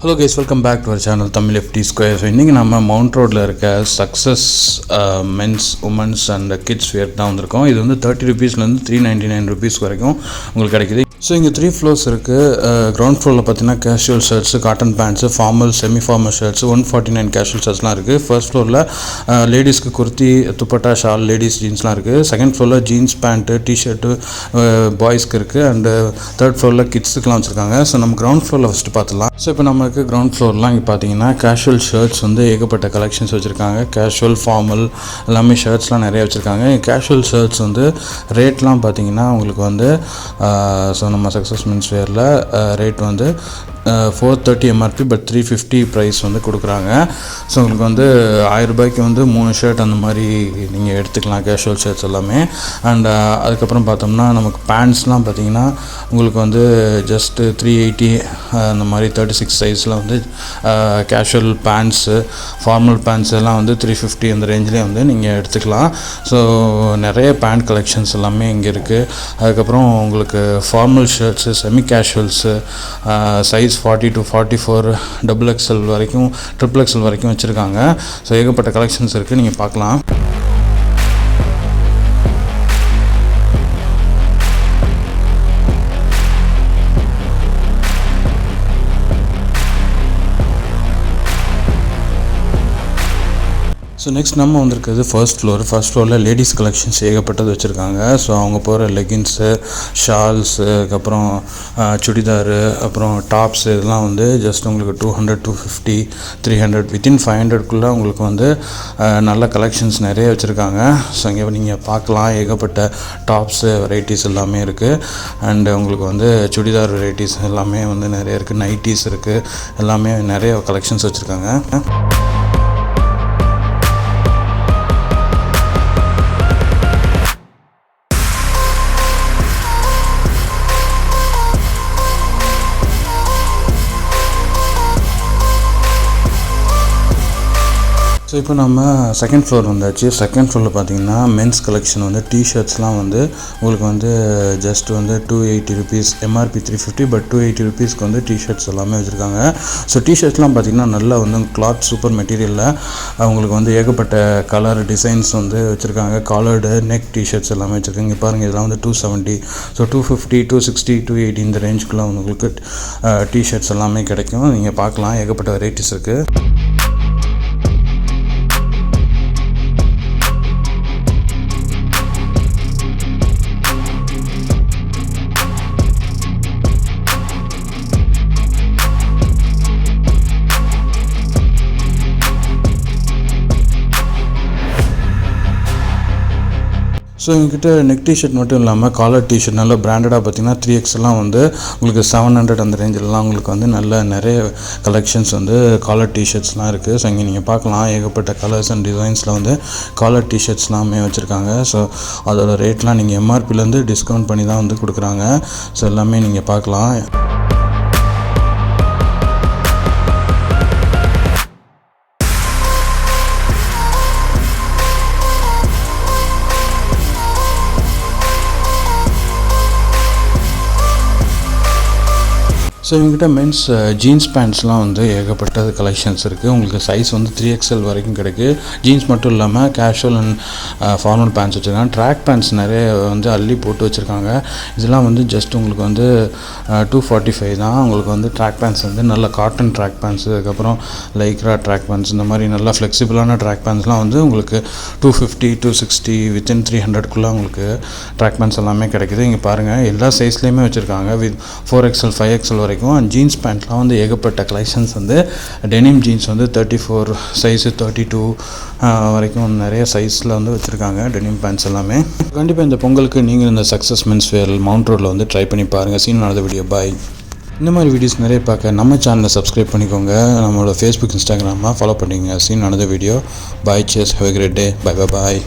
Hello guys, welcome back to our channel Tamil FT square. So இன்றைக்கி நம்ம mount ரோடில் இருக்க success men's women's and kids wear தான் வந்திருக்கோம். இது வந்து ₹30 ₹399 வரைக்கும் உங்களுக்கு கிடைக்குது. ஸோ இங்கே 3 floors இருக்குது. கிரவுண்ட் ஃப்ளோரில் பார்த்தீங்கன்னா casual shirts, cotton pants, formal, semi formal shirts, 149 casual ஷர்ட்ஸ்லாம் இருக்குது. ஃபர்ஸ்ட் ஃப்ளோரில் லேடிஸ்க்கு குர்த்தி, துப்பட்டா, ஷால், லேடிஸ் ஜீன்ஸ்லாம் இருக்குது. செகண்ட் ஃப்ளோரில் ஜீன்ஸ் பேண்ட்டு, டிஷர்ட்டு பாய்ஸ்க்கு இருக்குது. அண்டு தேர்ட் ஃப்ளோரில் கிட்ஸுக்குலாம் வச்சுருக்காங்க. ஸோ நம்ம கிரவுண்ட் ஃப்ளோரில் ஃபஸ்ட்டு பார்த்துலாம். ஸோ இப்போ நமக்கு கிரவுண்ட் ஃப்ளோர்லாம் இங்கே பார்த்தீங்கன்னா கேஷுவல் ஷர்ட்ஸ் வந்து ஏகப்பட்ட கலெக்ஷன்ஸ் வச்சுருக்காங்க. கேஷுவல், ஃபார்மல் எல்லாமே ஷர்ட்ஸ்லாம் நிறைய வச்சுருக்காங்க. கேஷுவல் ஷர்ட்ஸ் வந்து ரேட்லாம் பார்த்தீங்கன்னா உங்களுக்கு வந்து ஸோ நம்ம சக்ஸஸ் மென்ஸ் வேரில் ரேட் வந்து 430 MRP பட் 350 ப்ரைஸ் வந்து கொடுக்குறாங்க. ஸோ உங்களுக்கு வந்து ₹1000 வந்து 3 ஷர்ட் அந்த மாதிரி நீங்கள் எடுத்துக்கலாம், கேஷுவல் ஷர்ட்ஸ் எல்லாமே. அண்ட் அதுக்கப்புறம் பார்த்தோம்னா நமக்கு பேண்ட்ஸ்லாம் பார்த்தீங்கன்னா உங்களுக்கு வந்து ஜஸ்ட்டு 380 அந்த மாதிரி 36 சைஸில் வந்து கேஷுவல் பேண்ட்ஸு, ஃபார்மல் பேண்ட்ஸ் எல்லாம் வந்து 350 அந்த ரேஞ்சிலே வந்து நீங்கள் எடுத்துக்கலாம். ஸோ நிறைய பேண்ட் கலெக்ஷன்ஸ் எல்லாமே இங்கே இருக்குது. அதுக்கப்புறம் உங்களுக்கு formal shirts, semi casuals, size 40 to 44, XXL வரைக்கும், XXL வரைக்கும் வச்சுருக்காங்க. ஸோ ஏகப்பட்ட கலெக்ஷன்ஸ் இருக்குது, நீங்கள் பார்க்கலாம். ஸோ நெக்ஸ்ட் நம்ம வந்திருக்கிறது ஃபர்ஸ்ட் ஃப்ளோரில் லேடிஸ் கலெக்ஷன்ஸ் ஏகப்பட்டது வச்சுருக்காங்க. ஸோ அவங்க போகிற லெகின்ஸு, ஷால்ஸு, அதுக்கப்புறம் சுடிதாரு, அப்புறம் டாப்ஸு, இதெல்லாம் வந்து ஜஸ்ட் உங்களுக்கு 200, 250, 300 வித்தின் 500க்குள்ளே உங்களுக்கு வந்து நல்ல கலெக்ஷன்ஸ் நிறைய வச்சுருக்காங்க. ஸோ இங்கே நீங்கள் பார்க்கலாம், ஏகப்பட்ட டாப்ஸு வெரைட்டிஸ் எல்லாமே இருக்குது. அண்டு உங்களுக்கு வந்து சுடிதார் வெரைட்டிஸ் எல்லாமே வந்து நிறைய இருக்குது. நைட்டிஸ் இருக்குது, எல்லாமே நிறைய கலெக்ஷன்ஸ் வச்சுருக்காங்க. ஸோ இப்போ நம்ம செகண்ட் ஃப்ளோர் வந்தாச்சு. செகண்ட் ஃப்ளோரில் பார்த்தீங்கன்னா மென்ஸ் கலெக்ஷன் வந்து டிஷர்ட்ஸ்லாம் வந்து உங்களுக்கு வந்து ஜஸ்ட் வந்து ₹280 MRP 350 பட் ₹280 வந்து டிஷர்ட்ஸ் எல்லாமே வச்சுருக்காங்க. ஸோ டிஷர்ட்ஸ்லாம் பார்த்தீங்கன்னா நல்லா வந்து கிளாத் சூப்பர் மெட்டீரியலில் அவங்களுக்கு வந்து ஏகப்பட்ட கலர் டிசைன்ஸ் வந்து வச்சுருக்காங்க. காலர்டு நெக் டிஷர்ட்ஸ் எல்லாமே வச்சுருக்காங்க. இங்கே பாருங்கள், இதெல்லாம் வந்து 270, ஸோ 250, 260, 280 இந்த ரேஞ்சுக்குள்ளே உங்களுக்கு டிஷர்ட்ஸ் எல்லாமே கிடைக்கும். நீங்கள் பார்க்கலாம், ஏகப்பட்ட வெரைட்டிஸ் இருக்குது. ஸோ எங்ககிட்ட நெக் டிஷர்ட் மட்டும் இல்லாமல் காலர் டிஷர்ட் நல்ல பிராண்டடாக பார்த்தீங்கன்னா 3Xலாம் வந்து உங்களுக்கு 700 அந்த ரேஞ்சிலலாம் உங்களுக்கு வந்து நல்ல நிறைய கலெக்ஷன்ஸ் வந்து காலர் டிஷர்ட்ஸ்லாம் இருக்குது. ஸோ இங்கே நீங்கள் பார்க்கலாம், ஏகப்பட்ட கலர்ஸ் அண்ட் டிசைன்ஸில் வந்து காலர் டிஷர்ட்ஸ்லாமே வச்சுருக்காங்க. ஸோ அதோட ரேட்லாம் நீங்கள் MRPலேருந்து டிஸ்கவுண்ட் பண்ணி தான் வந்து கொடுக்குறாங்க. ஸோ எல்லாமே நீங்கள் பார்க்கலாம். ஸோ இவங்ககிட்ட மென்ஸ் ஜீன்ஸ் பேண்ட்ஸ்லாம் வந்து ஏகப்பட்ட கலெக்ஷன்ஸ் இருக்குது. உங்களுக்கு சைஸ் வந்து 3XL வரைக்கும் கிடைக்குது. ஜீன்ஸ் மட்டும் இல்லாமல் கேஷுவல் அண்ட் ஃபார்மல் பேண்ட்ஸ் வச்சுருக்காங்க. ட்ராக் பேண்ட்ஸ் நிறைய வந்து அள்ளி போட்டு வச்சுருக்காங்க. இதெல்லாம் வந்து ஜஸ்ட் உங்களுக்கு வந்து 245 தான். உங்களுக்கு வந்து ட்ராக் பேண்ட்ஸ் வந்து நல்ல காட்டன் ட்ராக் பேண்ட்ஸு, அதுக்கப்புறம் லைக்ரா ட்ராக் பேண்ட்ஸ், இந்த மாதிரி நல்லா ஃப்ளெக்சிபிளான ட்ராக் பேண்ட்ஸ்லாம் வந்து உங்களுக்கு 250, 260 வித்தின் 300க்குள்ளே உங்களுக்கு ட்ராக் பேண்ட்ஸ் எல்லாமே கிடைக்குது. இங்கே பாருங்கள், எல்லா சைஸ்லேயுமே வச்சுருக்காங்க. வித் 4XL, 5XL வரைக்கும். அண்ட் ஜீன்ஸ் பேண்ட்லாம் வந்து ஏகப்பட்ட கலெக்ஷன்ஸ் வந்து டெனிம் ஜீன்ஸ் வந்து 34 சைஸு, 32 வரைக்கும் நிறைய சைஸில் வந்து வச்சுருக்காங்க டெனிம் பேண்ட்ஸ் எல்லாமே. கண்டிப்பாக இந்த பொங்கலுக்கு நீங்கள் இந்த சக்ஸஸ் மென்ஸ் வேர் மவுண்ட் ரோடில் வந்து ட்ரை பண்ணி பாருங்கள். சீன் நடந்த வீடியோ. பாய். இந்த மாதிரி வீடியோஸ் நிறைய பார்க்க நம்ம சேனலை சப்ஸ்கிரைப் பண்ணிக்கோங்க. நம்மளோட ஃபேஸ்புக், இன்ஸ்டாகிராமாக ஃபாலோ பண்ணிக்கோங்க. சீன் நடந்த வீடியோ. பாய். சேஸ். Have a great day. By.